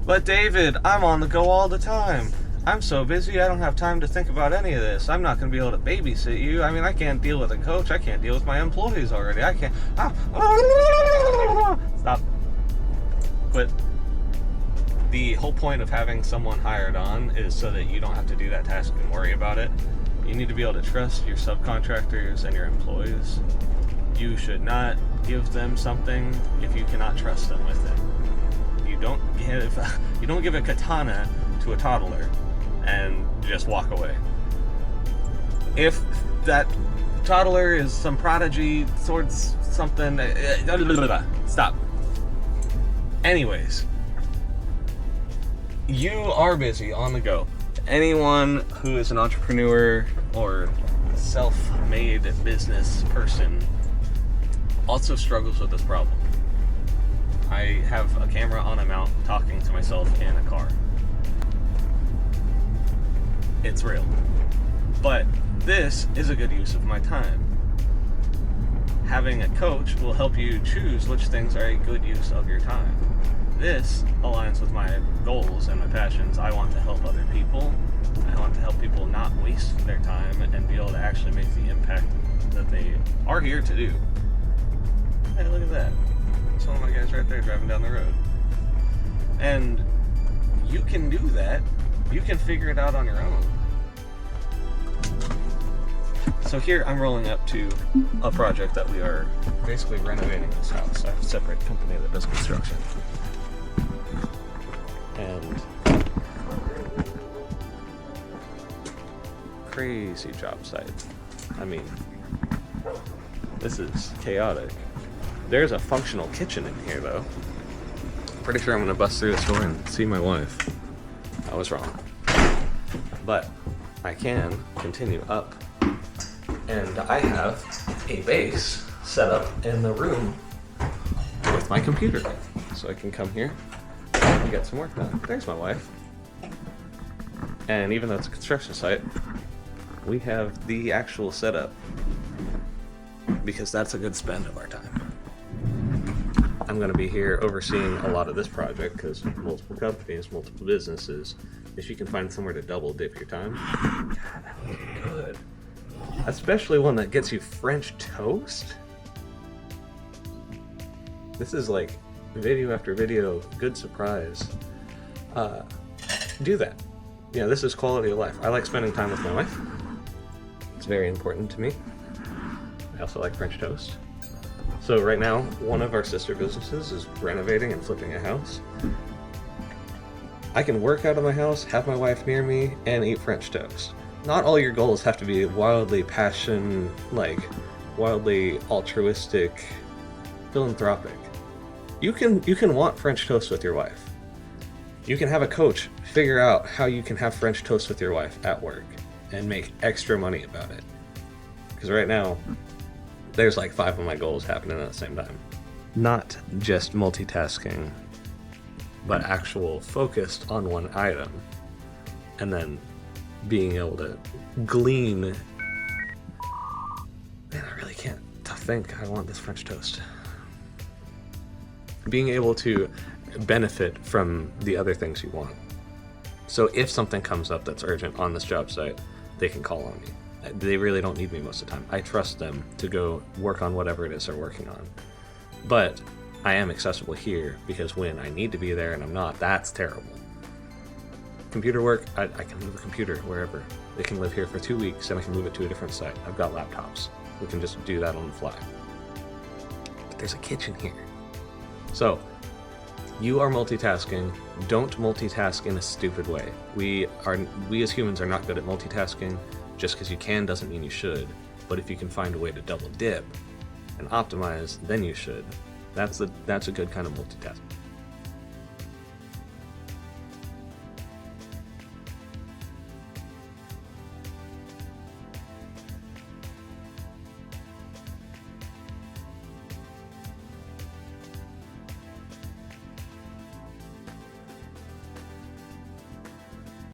But David, I'm on the go all the time. I'm so busy, I don't have time to think about any of this. I'm not going to be able to babysit you. I mean, I can't deal with a coach. I can't deal with my employees already. I can't. Stop. But the whole point of having someone hired on is so that you don't have to do that task and worry about it. You need to be able to trust your subcontractors and your employees. You should not give them something if you cannot trust them with it. You don't give a katana to a toddler and just walk away. If that toddler is some prodigy, swords, something, stop. Anyways, you are busy, on the go. Anyone who is an entrepreneur or self-made business person also struggles with this problem. I have a camera on a mount talking to myself in a car. It's real. But this is a good use of my time. Having a coach will help you choose which things are a good use of your time. This aligns with my goals and my passions. I want to help other people. I want to help people not waste their time and be able to actually make the impact that they are here to do. Hey, look at that. It's one of my guys right there driving down the road. And you can do that. You can figure it out on your own. So here I'm rolling up to a project that we are basically renovating this house. I have a separate company that does construction. And crazy job site. I mean, this is chaotic. There's a functional kitchen in here though. Pretty sure I'm gonna bust through this door and see my wife. I was wrong. But I can continue up. And I have a base set up in the room with my computer. So I can come here and get some work done. There's my wife. And even though it's a construction site, we have the actual setup because that's a good spend of our time. I'm going to be here overseeing a lot of this project because multiple companies, multiple businesses. If you can find somewhere to double dip your time, God, that would be good. Especially one that gets you French toast. This is like video after video, good surprise. Do that. You know, this is quality of life. I like spending time with my wife. It's very important to me. I also like French toast. So right now, one of our sister businesses is renovating and flipping a house. I can work out of my house, have my wife near me, and eat French toast. Not all your goals have to be wildly wildly altruistic, philanthropic. You can want French toast with your wife. You can have a coach figure out how you can have French toast with your wife at work and make extra money about it. Because right now, there's like 5 of my goals happening at the same time. Not just multitasking, but actual focused on one item. And then being able to glean. Man, I really can't think. I want this French toast. Being able to benefit from the other things you want. So if something comes up that's urgent on this job site, they can call on me. They really don't need me most of the time. I trust them to go work on whatever it is they're working on. But I am accessible here because when I need to be there and I'm not, that's terrible. Computer work, I can move a computer wherever. It can live here for 2 weeks and I can move it to a different site. I've got laptops. We can just do that on the fly. But there's a kitchen here. So, you are multitasking. Don't multitask in a stupid way. We as humans are not good at multitasking. Just because you can doesn't mean you should. But if you can find a way to double dip and optimize, then you should. That's a good kind of multitasking.